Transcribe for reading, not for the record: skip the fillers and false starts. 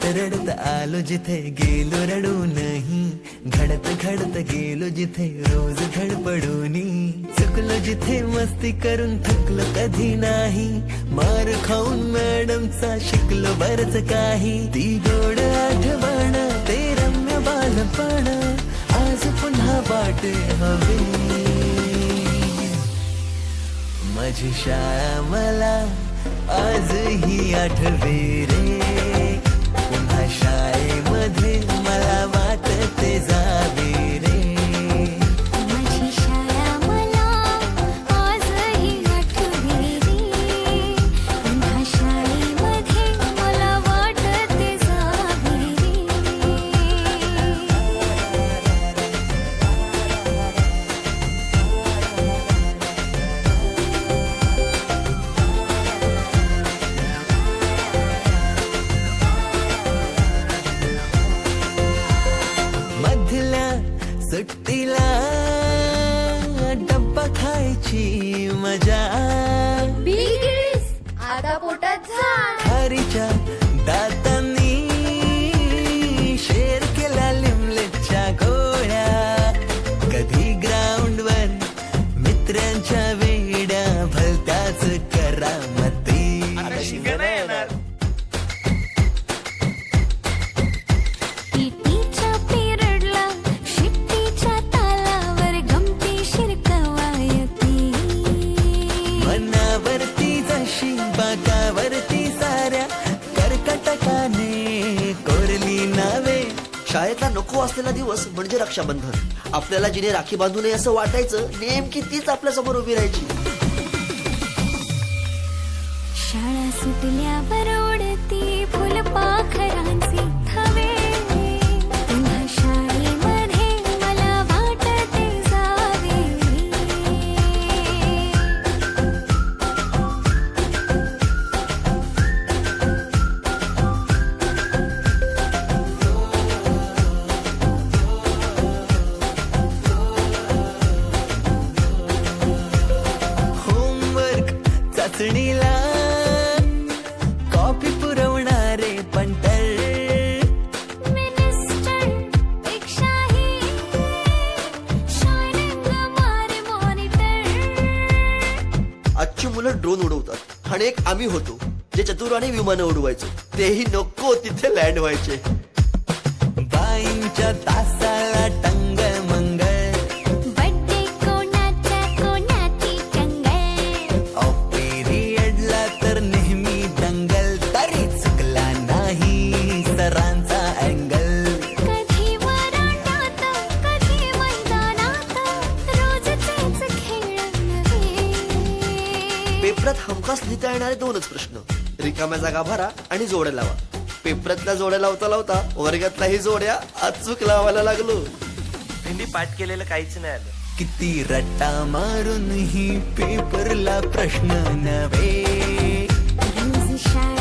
रडत रडत आलो जिथे गेलो रडू नाही, घडत घडत गेलो जिथे रोज धडपडूनी, चुकलो जिथे मस्ती करून थकलो कधी नाही, मार खाऊन मॅडमचा शिकलो बरच काही, ती गोड आठवण ते रम्य बालपण आज पुन्हा वाटे हवे, माझी शाळा मला आजही आठवे रे, पुन्हा शाळेमध्ये मला वाटते जावे रे, माझी शाळा मला आजही आठवे रे, पुन्हा शाळेमध्ये मला वाटते जावे रे. मधल्या सुट्टीला डब्बा खायची मजा, बिलगिरीस आता पोटात झाड, खारीच्या दातांनी शेर केला लिमलेटच्या गोळ्या, कधी ग्राउंडवर मित्रांच्या वेड्या भलत्याच करामती, पीटीच्या पिरियडला शिट्टीच्या तालावर गमती शिरकवायती, मनावरती जशी बाकावरती साऱ्या कर्कटकाने कोरली नावे, शाळेतला नको असलेला दिवस म्हणजे रक्षाबंधन. आपल्याला जिने राखी बांधू नये असं वाटायचं, नेमकी तीच आपल्या समोर उभी राहायची. शाळा सुटल्यावर ओढती फुलपाखरांचे थवे, पुन्हा शाळेमध्ये मला वाटते जावे रे. होमवर्क चाचणीला कॉपी पुरवणारे पंटर, मिनिस्टर पेक्षाही शायनिंग मारे मॉनिटर. आजची मुलं ड्रोन उडवतात आणि एक आम्ही होतो जे चतुराने विमानं उडवायचो, तेही नको तिथे लँड व्हायचे. बाईंच्या तासाला टंगळ मंगळ, बड्डे कोणाचा कोणाची टंगळ, ऑफ पिरियडला तर नेहमी दंगल, तरी चुकला नाही सरांचा अँगल, कधी वरांड्यात कधी मैदानात, रोज तेच खेळ नव्हे. पेपरात हमखास लिहिता येणारे दोनच प्रश्न, रिकाम्या जागा भरा आणि जोड्या लावा. पेपरातल्या जोड्या लावता लावता वर्गातल्याही जोड्या अचूक लावायला लागलो. भेंडी पाठ केलेलं काहीच नाही आलं. किती रट्टा मारून ही पेपरला प्रश्न नव्हे, रोज शाळेत